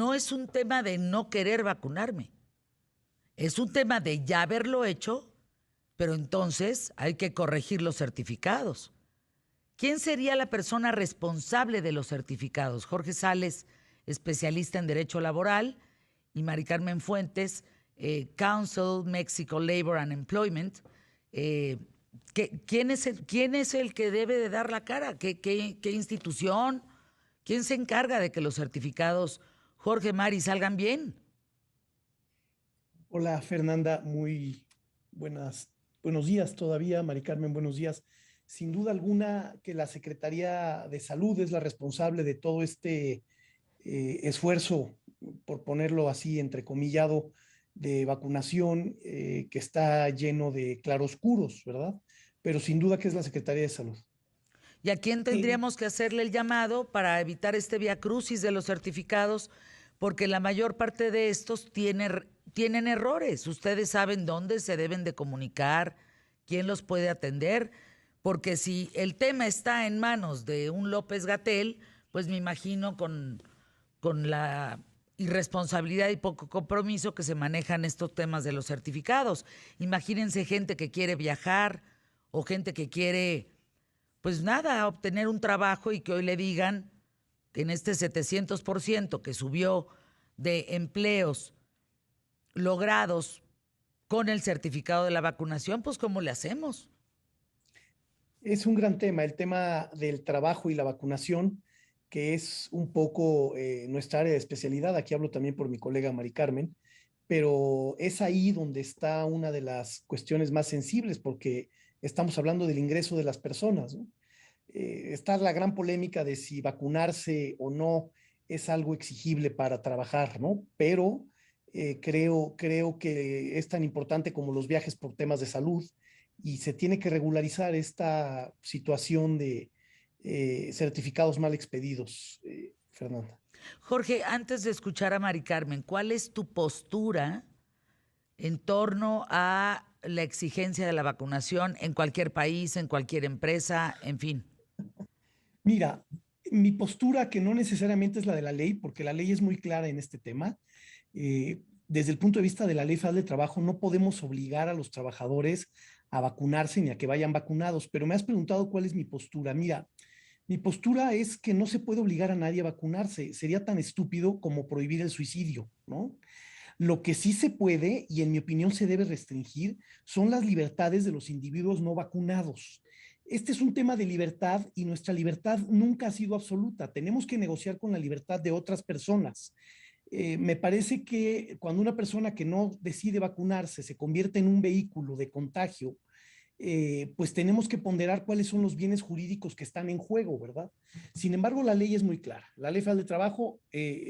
no es un tema de no querer vacunarme. Es un tema de ya haberlo hecho, pero entonces hay que corregir los certificados. ¿Quién sería la persona responsable de los certificados? Jorge Sales, especialista en Derecho Laboral, y Mari Carmen Fuentes, Council Mexico Labor and Employment. ¿Quién es el que debe de dar la cara? ¿Qué institución? ¿Quién se encarga de que los certificados, Jorge, Mari, salgan bien? Hola Fernanda, muy buenos días todavía. Mari Carmen, buenos días. Sin duda alguna que la Secretaría de Salud es la responsable de todo este esfuerzo, por ponerlo así, entrecomillado, de vacunación que está lleno de claroscuros, ¿verdad? Pero sin duda que es la Secretaría de Salud. ¿Y a quién Eh, tendríamos que hacerle el llamado para evitar este viacrucis de los certificados? Porque la mayor parte de estos tienen errores. Ustedes saben dónde se deben de comunicar, quién los puede atender, porque si el tema está en manos de un López Gatell, pues me imagino con la irresponsabilidad y poco compromiso que se manejan estos temas de los certificados. Imagínense gente que quiere viajar o gente que quiere, pues nada, obtener un trabajo y que hoy le digan que en este 700% que subió de empleos logrados con el certificado de la vacunación, pues ¿cómo le hacemos? Es un gran tema, el tema del trabajo y la vacunación, que es un poco nuestra área de especialidad. Aquí hablo también por mi colega Mari Carmen, pero es ahí donde está una de las cuestiones más sensibles, porque estamos hablando del ingreso de las personas, ¿no? Está la gran polémica de si vacunarse o no es algo exigible para trabajar, ¿no? Pero creo que es tan importante como los viajes por temas de salud y se tiene que regularizar esta situación de certificados mal expedidos, Fernanda. Jorge, antes de escuchar a Mari Carmen, ¿cuál es tu postura en torno a la exigencia de la vacunación en cualquier país, en cualquier empresa, en fin? Mira, mi postura, que no necesariamente es la de la ley, porque la ley es muy clara en este tema. Desde el punto de vista de la Ley Federal de Trabajo, no podemos obligar a los trabajadores a vacunarse ni a que vayan vacunados, pero me has preguntado cuál es mi postura. Mira, mi postura es que no se puede obligar a nadie a vacunarse. Sería tan estúpido como prohibir el suicidio, ¿no? Lo que sí se puede, y en mi opinión se debe restringir, son las libertades de los individuos no vacunados. Este es un tema de libertad y nuestra libertad nunca ha sido absoluta. Tenemos que negociar con la libertad de otras personas. Me parece que cuando una persona que no decide vacunarse se convierte en un vehículo de contagio, pues tenemos que ponderar cuáles son los bienes jurídicos que están en juego, ¿verdad? Sin embargo, la ley es muy clara. La Ley Federal de Trabajo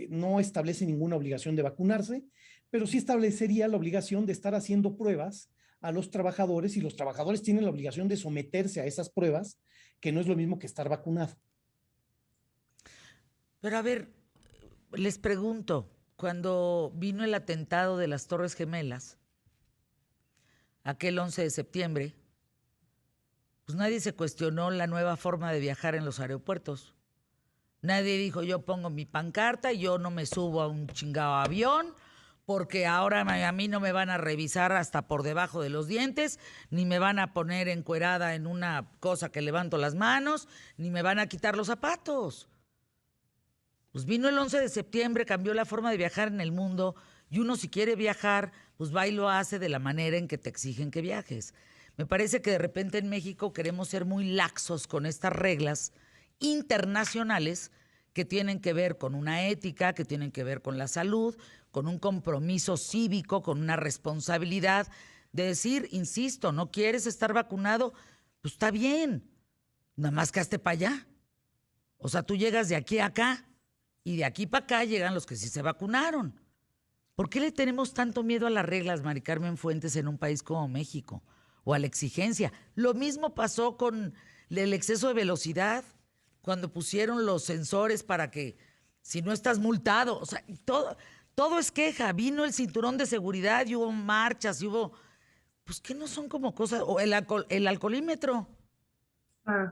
no establece ninguna obligación de vacunarse, pero sí establecería la obligación de estar haciendo pruebas a los trabajadores y los trabajadores tienen la obligación de someterse a esas pruebas, que no es lo mismo que estar vacunado. Pero a ver, les pregunto, cuando vino el atentado de las Torres Gemelas, aquel 11 de septiembre, pues nadie se cuestionó la nueva forma de viajar en los aeropuertos. Nadie dijo, yo pongo mi pancarta y yo no me subo a un chingado avión porque ahora a mí no me van a revisar hasta por debajo de los dientes, ni me van a poner encuerada en una cosa que levanto las manos, ni me van a quitar los zapatos. Pues vino el 11 de septiembre, cambió la forma de viajar en el mundo y uno si quiere viajar, pues va y lo hace de la manera en que te exigen que viajes. Me parece que de repente en México queremos ser muy laxos con estas reglas internacionales que tienen que ver con una ética, que tienen que ver con la salud, con un compromiso cívico, con una responsabilidad de decir, insisto, no quieres estar vacunado, pues está bien, nada más que hazte para allá. O sea, tú llegas de aquí a acá y de aquí para acá llegan los que sí se vacunaron. ¿Por qué le tenemos tanto miedo a las reglas, Mari Carmen Fuentes, en un país como México? O a la exigencia. Lo mismo pasó con el exceso de velocidad, cuando pusieron los sensores para que si no estás multado, o sea, todo es queja. Vino el cinturón de seguridad y hubo marchas y hubo, pues que no son como cosas, o el alcoholímetro. Ah.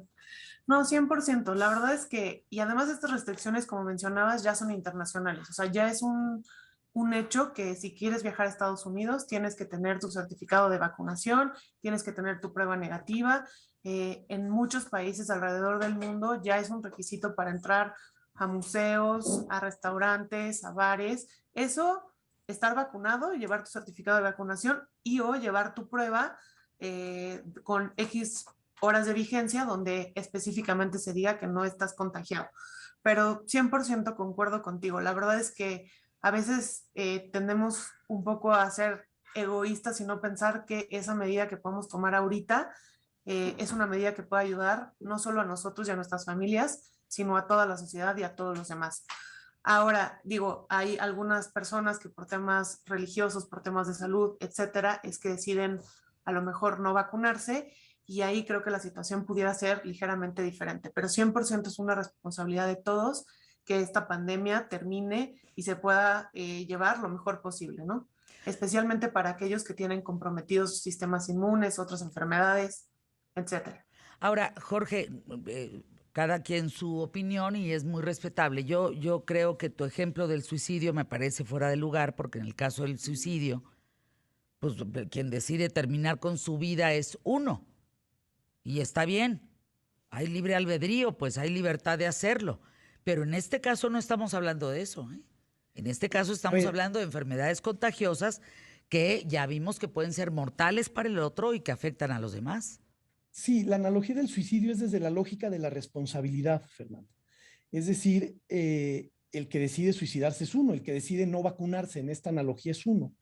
No, 100%. La verdad es que, y además estas restricciones, como mencionabas, ya son internacionales. O sea, ya es un hecho que si quieres viajar a Estados Unidos, tienes que tener tu certificado de vacunación, tienes que tener tu prueba negativa. En muchos países alrededor del mundo ya es un requisito para entrar a museos, a restaurantes, a bares. Eso, estar vacunado, llevar tu certificado de vacunación y o llevar tu prueba con X horas de vigencia donde específicamente se diga que no estás contagiado. Pero 100% concuerdo contigo. La verdad es que a veces tendemos un poco a ser egoístas y no pensar que esa medida que podemos tomar ahorita es una medida que puede ayudar no solo a nosotros y a nuestras familias, sino a toda la sociedad y a todos los demás. Ahora, digo, hay algunas personas que por temas religiosos, por temas de salud, etcétera, es que deciden a lo mejor no vacunarse y ahí creo que la situación pudiera ser ligeramente diferente, pero 100% es una responsabilidad de todos que esta pandemia termine y se pueda llevar lo mejor posible, ¿no? Especialmente para aquellos que tienen comprometidos sus sistemas inmunes, otras enfermedades, etcétera. Ahora, Jorge, cada quien su opinión y es muy respetable. Yo creo que tu ejemplo del suicidio me parece fuera de lugar, porque en el caso del suicidio, pues quien decide terminar con su vida es uno. Y está bien, hay libre albedrío, pues hay libertad de hacerlo. Pero en este caso no estamos hablando de eso, ¿eh? En este caso A estamos ver, hablando de enfermedades contagiosas que ya vimos que pueden ser mortales para el otro y que afectan a los demás. sí, la analogía del suicidio es desde la lógica de la responsabilidad, Fernando. Es decir, el que decide suicidarse es uno, el que decide no vacunarse en esta analogía es uno.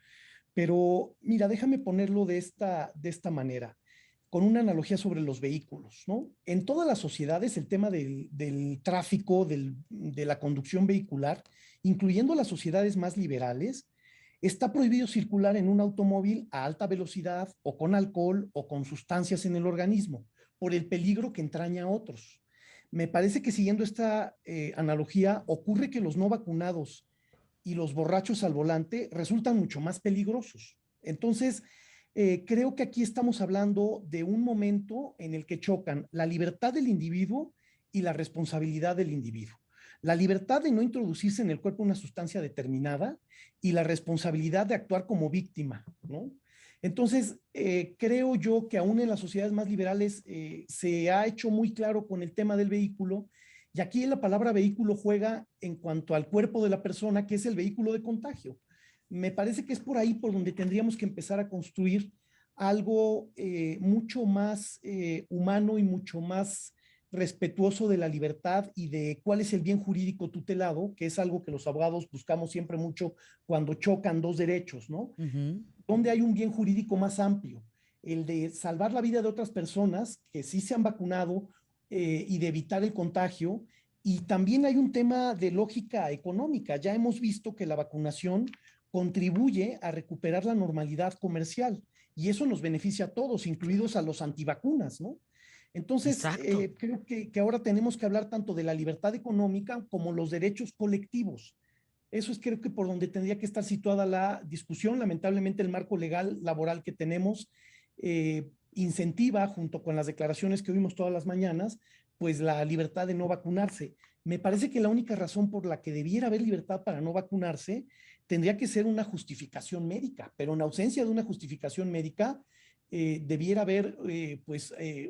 Pero mira, déjame ponerlo de esta manera, con una analogía sobre los vehículos, ¿no? En todas las sociedades el tema del tráfico, de la conducción vehicular, incluyendo las sociedades más liberales, está prohibido circular en un automóvil a alta velocidad o con alcohol o con sustancias en el organismo, por el peligro que entraña a otros. Me parece que siguiendo esta analogía, ocurre que los no vacunados y los borrachos al volante resultan mucho más peligrosos. Entonces, creo que aquí estamos hablando de un momento en el que chocan la libertad del individuo y la responsabilidad del individuo. La libertad de no introducirse en el cuerpo una sustancia determinada y la responsabilidad de actuar como víctima, ¿no? Entonces, creo yo que aún en las sociedades más liberales se ha hecho muy claro con el tema del vehículo y aquí la palabra vehículo juega en cuanto al cuerpo de la persona, que es el vehículo de contagio. Me parece que es por ahí por donde tendríamos que empezar a construir algo mucho más humano y mucho más respetuoso de la libertad y de cuál es el bien jurídico tutelado, que es algo que los abogados buscamos siempre mucho cuando chocan dos derechos, ¿no? Ujú. Donde hay un bien jurídico más amplio, el de salvar la vida de otras personas que sí se han vacunado y de evitar el contagio. Y también hay un tema de lógica económica. Ya hemos visto que la vacunación contribuye a recuperar la normalidad comercial y eso nos beneficia a todos, incluidos a los antivacunas, ¿no? Entonces, Exacto. creo que ahora tenemos que hablar tanto de la libertad económica como los derechos colectivos. Eso es creo que por donde tendría que estar situada la discusión. Lamentablemente el marco legal laboral que tenemos incentiva, junto con las declaraciones que oímos todas las mañanas, pues la libertad de no vacunarse. Me parece que la única razón por la que debiera haber libertad para no vacunarse tendría que ser una justificación médica, pero en ausencia de una justificación médica, debiera haber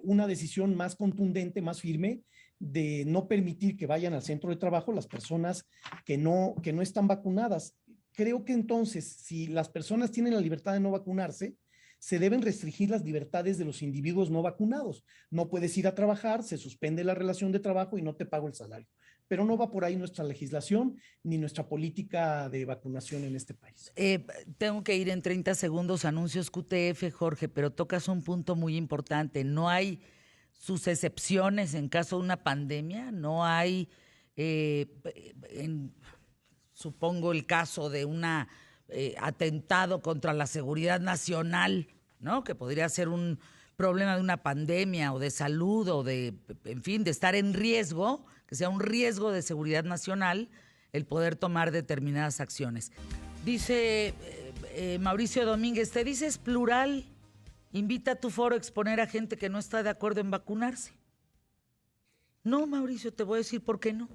una decisión más contundente, más firme, de no permitir que vayan al centro de trabajo las personas que no están vacunadas. Creo que entonces, si las personas tienen la libertad de no vacunarse, se deben restringir las libertades de los individuos no vacunados. No puedes ir a trabajar, se suspende la relación de trabajo y no te pago el salario. Pero no va por ahí nuestra legislación ni nuestra política de vacunación en este país. Eh, Tengo que ir en 30 segundos, anuncios QTF, Jorge, pero tocas un punto muy importante. No hay sus excepciones en caso de una pandemia, no hay, eh, en- supongo el caso de un atentado contra la seguridad nacional, ¿no? Que podría ser un problema de una pandemia o de salud o de, en fin, de estar en riesgo, que sea un riesgo de seguridad nacional, el poder tomar determinadas acciones. Dice Mauricio Domínguez, te dices plural, invita a tu foro a exponer a gente que no está de acuerdo en vacunarse. No, Mauricio, te voy a decir por qué no.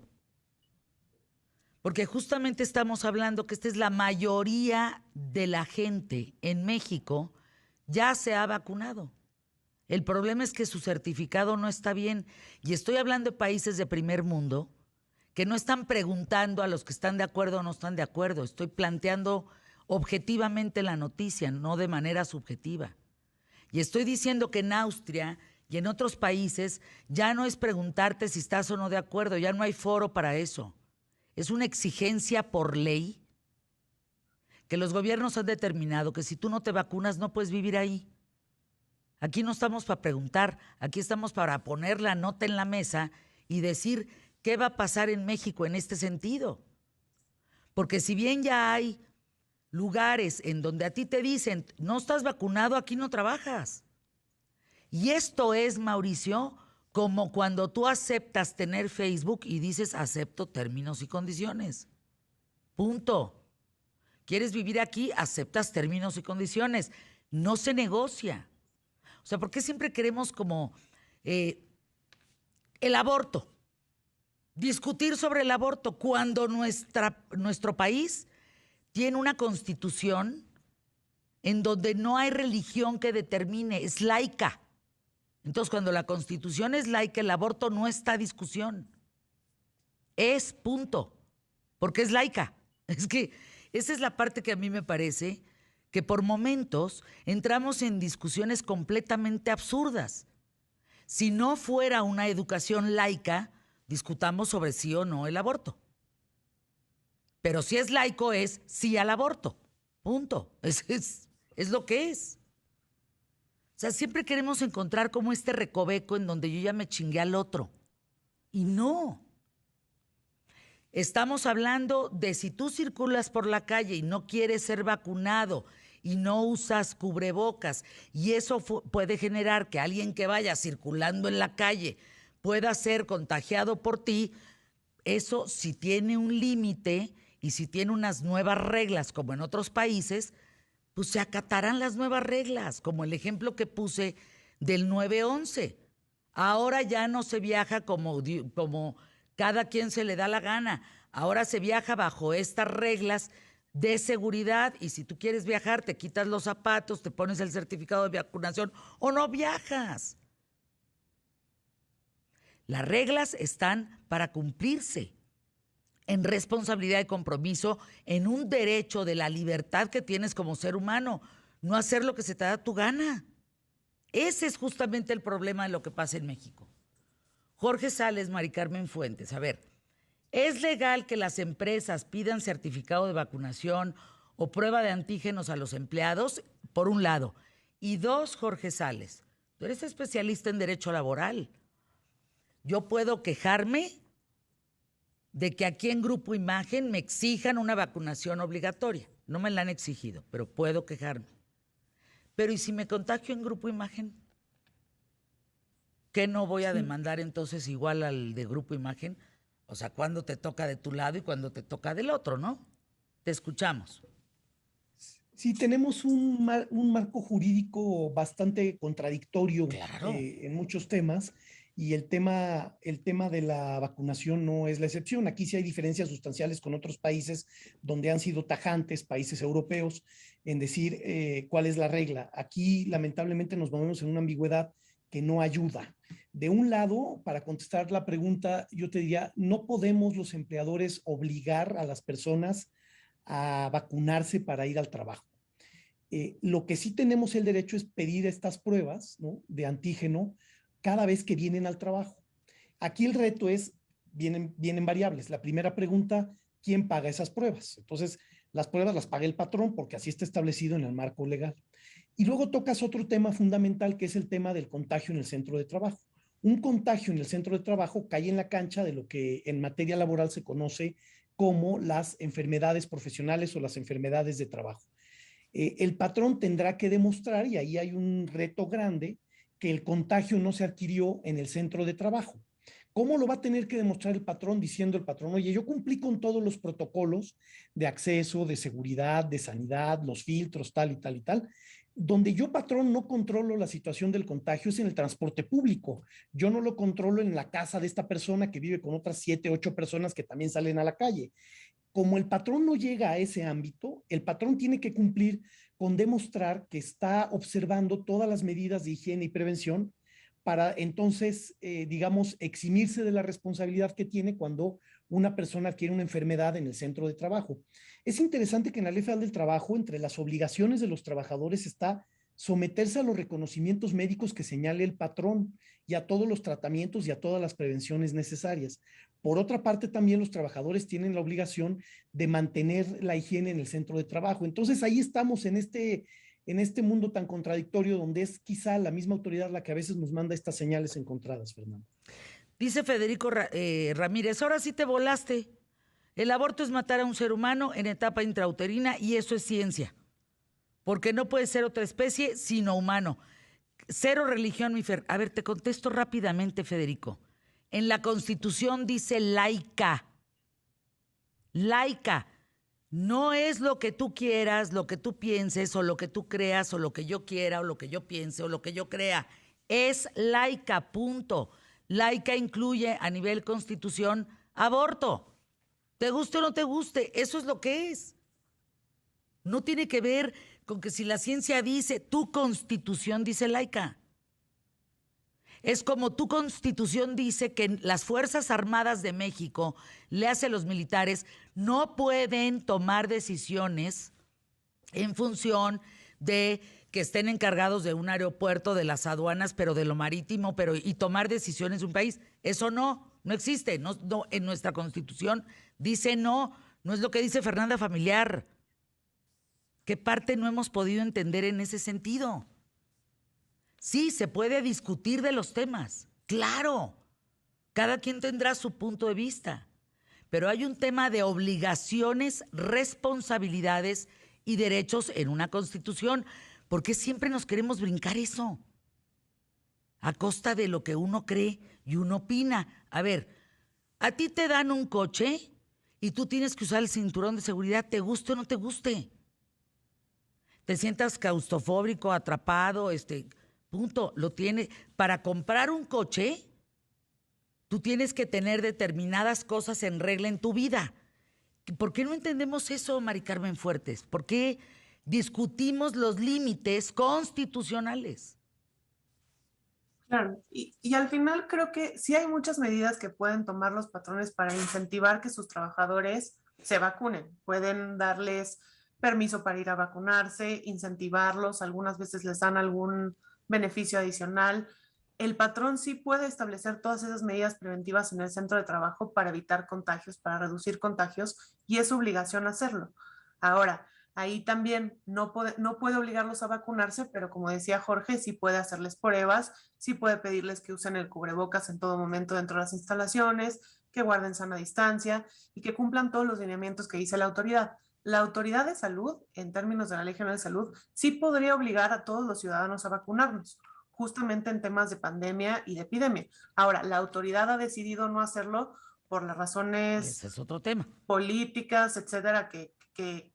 Porque justamente estamos hablando que esta es la mayoría de la gente en México ya se ha vacunado. El problema es que su certificado no está bien. Y estoy hablando de países de primer mundo que no están preguntando a los que están de acuerdo o no están de acuerdo. Estoy planteando objetivamente la noticia, no de manera subjetiva. Y estoy diciendo que en Austria y en otros países ya no es preguntarte si estás o no de acuerdo, ya no hay foro para eso. Es una exigencia por ley que los gobiernos han determinado que si tú no te vacunas no puedes vivir ahí. Aquí no estamos para preguntar, aquí estamos para poner la nota en la mesa y decir qué va a pasar en México en este sentido. Porque si bien ya hay lugares en donde a ti te dicen, no estás vacunado, aquí no trabajas. Y esto es, Mauricio, como cuando tú aceptas tener Facebook y dices, acepto términos y condiciones. Punto. ¿Quieres vivir aquí? Aceptas términos y condiciones. No se negocia. O sea, ¿por qué siempre queremos como el aborto? Discutir sobre el aborto cuando nuestro país tiene una constitución en donde no hay religión que determine, es laica. Entonces, cuando la constitución es laica, el aborto no está a discusión. Es punto, porque es laica. Es que esa es la parte que a mí me parece que por momentos entramos en discusiones completamente absurdas. Si no fuera una educación laica, discutamos sobre sí o no el aborto. Pero si es laico, es sí al aborto. Punto. Es lo que es. O sea, siempre queremos encontrar como este recoveco en donde yo ya me chingué al otro. Y no. Estamos hablando de si tú circulas por la calle y no quieres ser vacunado y no usas cubrebocas y eso puede generar que alguien que vaya circulando en la calle pueda ser contagiado por ti, eso si tiene un límite y si tiene unas nuevas reglas como en otros países, pues se acatarán las nuevas reglas, como el ejemplo que puse del 9/11. Ahora ya no se viaja como cada quien se le da la gana. Ahora se viaja bajo estas reglas de seguridad y si tú quieres viajar, te quitas los zapatos, te pones el certificado de vacunación o no viajas. Las reglas están para cumplirse en responsabilidad y compromiso, en un derecho de la libertad que tienes como ser humano, no hacer lo que se te da tu gana. Ese es justamente el problema de lo que pasa en México. Jorge Sales, Mari Carmen Fuentes, a ver, ¿es legal que las empresas pidan certificado de vacunación o prueba de antígenos a los empleados? Por un lado. Y dos, Jorge Sales, tú eres especialista en derecho laboral. Yo puedo quejarme de que aquí en Grupo Imagen me exijan una vacunación obligatoria. No me la han exigido, pero puedo quejarme. Pero ¿y si me contagio en Grupo Imagen? ¿Qué no voy a demandar entonces igual al de Grupo Imagen? O sea, cuando te toca de tu lado y cuando te toca del otro, ¿no? Te escuchamos. Sí, tenemos un marco jurídico bastante contradictorio Claro. en muchos temas y el tema de la vacunación no es la excepción. Aquí sí hay diferencias sustanciales con otros países donde han sido tajantes, países europeos, en decir cuál es la regla. Aquí lamentablemente nos movemos en una ambigüedad que no ayuda. De un lado, para contestar la pregunta, yo te diría, no podemos los empleadores obligar a las personas a vacunarse para ir al trabajo. Lo que sí tenemos el derecho es pedir estas pruebas, ¿no?, de antígeno cada vez que vienen al trabajo. Aquí el reto es, vienen variables. La primera pregunta, ¿quién paga esas pruebas? Entonces, las pruebas las paga el patrón porque así está establecido en el marco legal. Y luego tocas otro tema fundamental que es el tema del contagio en el centro de trabajo. Un contagio en el centro de trabajo cae en la cancha de lo que en materia laboral se conoce como las enfermedades profesionales o las enfermedades de trabajo. El patrón tendrá que demostrar, y ahí hay un reto grande, que el contagio no se adquirió en el centro de trabajo. ¿Cómo lo va a tener que demostrar el patrón diciendo el patrón, oye, yo cumplí con todos los protocolos de acceso, de seguridad, de sanidad, los filtros, tal y tal y tal? Donde yo, patrón, no controlo la situación del contagio es en el transporte público. Yo no lo controlo en la casa de esta persona que vive con otras 7, 8 personas que también salen a la calle. Como el patrón no llega a ese ámbito, el patrón tiene que cumplir con demostrar que está observando todas las medidas de higiene y prevención para entonces, digamos, eximirse de la responsabilidad que tiene cuando una persona adquiere una enfermedad en el centro de trabajo. Es interesante que en la Ley Federal del Trabajo, entre las obligaciones de los trabajadores está someterse a los reconocimientos médicos que señale el patrón y a todos los tratamientos y a todas las prevenciones necesarias. Por otra parte, también los trabajadores tienen la obligación de mantener la higiene en el centro de trabajo. Entonces, ahí estamos en este mundo tan contradictorio donde es quizá la misma autoridad la que a veces nos manda estas señales encontradas, Fernando. Dice Federico Ramírez, ahora sí te volaste. El aborto es matar a un ser humano en etapa intrauterina y eso es ciencia. Porque no puede ser otra especie sino humano. Cero religión, mi Fer. A ver, te contesto rápidamente, Federico. En la Constitución dice laica. Laica. No es lo que tú quieras, lo que tú pienses, o lo que tú creas, o lo que yo quiera, o lo que yo piense, o lo que yo crea. Es laica, punto. Laica incluye a nivel Constitución aborto. Te guste o no te guste, eso es lo que es. No tiene que ver con que si la ciencia dice, tu Constitución dice laica. Es como tu Constitución dice que las Fuerzas Armadas de México, le hace a los militares, no pueden tomar decisiones en función de que estén encargados de un aeropuerto, de las aduanas, pero de lo marítimo, y tomar decisiones de un país. Eso no existe. No, en nuestra Constitución dice no es lo que dice Fernanda Familiar. ¿Qué parte no hemos podido entender en ese sentido? Sí, se puede discutir de los temas, claro. Cada quien tendrá su punto de vista, pero hay un tema de obligaciones, responsabilidades y derechos en una Constitución. ¿Por qué siempre nos queremos brincar eso? A costa de lo que uno cree y uno opina. A ver, a ti te dan un coche y tú tienes que usar el cinturón de seguridad, te guste o no te guste. Te sientas claustrofóbico, atrapado, punto, lo tienes. Para comprar un coche, tú tienes que tener determinadas cosas en regla en tu vida. ¿Por qué no entendemos eso, Mari Carmen Fuertes? ¿Por qué discutimos los límites constitucionales? Claro, y al final creo que sí hay muchas medidas que pueden tomar los patrones para incentivar que sus trabajadores se vacunen. Pueden darles permiso para ir a vacunarse, incentivarlos, algunas veces les dan algún beneficio adicional. El patrón sí puede establecer todas esas medidas preventivas en el centro de trabajo para evitar contagios, para reducir contagios, y es su obligación hacerlo. Ahora, ahí también no puede obligarlos a vacunarse, pero como decía Jorge, sí puede hacerles pruebas, sí puede pedirles que usen el cubrebocas en todo momento dentro de las instalaciones, que guarden sana distancia y que cumplan todos los lineamientos que dice la autoridad. La autoridad de salud, en términos de la Ley General de Salud, sí podría obligar a todos los ciudadanos a vacunarnos, justamente en temas de pandemia y de epidemia. Ahora, la autoridad ha decidido no hacerlo por las razones Ese es otro tema. políticas, etcétera, que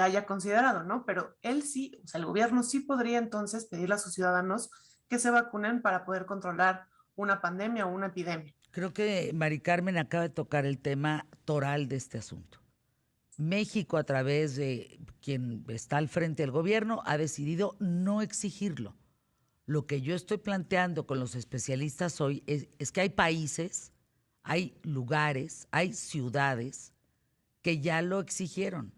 haya considerado, ¿no? Pero él sí, o sea, el gobierno sí podría entonces pedirle a sus ciudadanos que se vacunen para poder controlar una pandemia o una epidemia. Creo que Mari Carmen acaba de tocar el tema toral de este asunto. México, a través de quien está al frente del gobierno, ha decidido no exigirlo. Lo que yo estoy planteando con los especialistas hoy es que hay países, hay lugares, hay ciudades que ya lo exigieron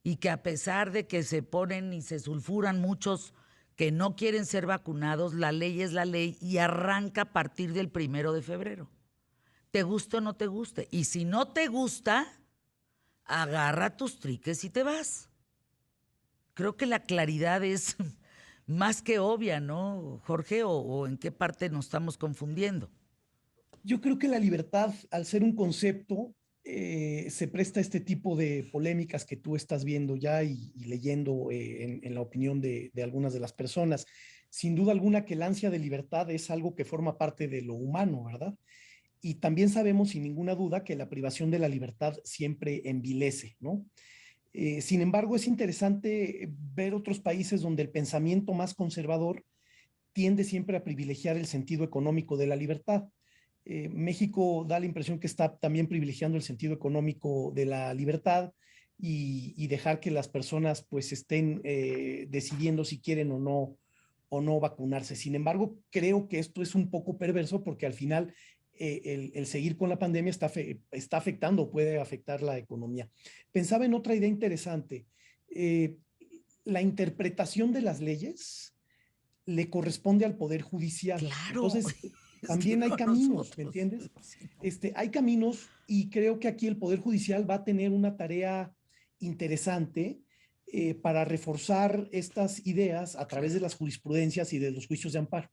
y que a pesar de que se ponen y se sulfuran muchos que no quieren ser vacunados, la ley es la ley y arranca a partir del 1 de febrero. Te guste o no te guste. Y si no te gusta, agarra tus triques y te vas. Creo que la claridad es más que obvia, ¿no, Jorge? ¿O en qué parte nos estamos confundiendo? Yo creo que la libertad, al ser un concepto, se presta a este tipo de polémicas que tú estás viendo ya y leyendo en la opinión de algunas de las personas. Sin duda alguna que el ansia de libertad es algo que forma parte de lo humano, ¿verdad? Y también sabemos sin ninguna duda que la privación de la libertad siempre envilece, ¿no? Sin embargo, es interesante ver otros países donde el pensamiento más conservador tiende siempre a privilegiar el sentido económico de la libertad. México da la impresión que está también privilegiando el sentido económico de la libertad y dejar que las personas pues estén decidiendo si quieren o no vacunarse. Sin embargo, creo que esto es un poco perverso porque al final el seguir con la pandemia está afectando, puede afectar la economía. Pensaba en otra idea interesante. La interpretación de las leyes le corresponde al Poder Judicial. Claro, Entonces, es que también hay no caminos, ¿me nosotros. entiendes? Sí, no. Hay caminos y creo que aquí el Poder Judicial va a tener una tarea interesante para reforzar estas ideas a través de Claro. las jurisprudencias y de los juicios de amparo.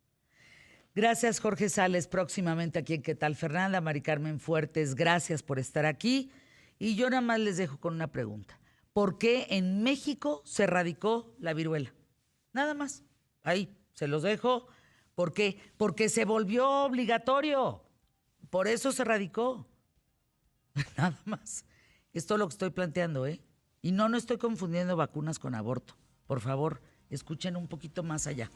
Gracias, Jorge Sales, próximamente aquí en ¿Qué tal, Fernanda? Mari Carmen Fuertes, gracias por estar aquí. Y yo nada más les dejo con una pregunta. ¿Por qué en México se erradicó la viruela? Nada más. Ahí, se los dejo. ¿Por qué? Porque se volvió obligatorio. Por eso se erradicó. Nada más. Es todo lo que estoy planteando, ¿eh? Y no estoy confundiendo vacunas con aborto. Por favor, escuchen un poquito más allá.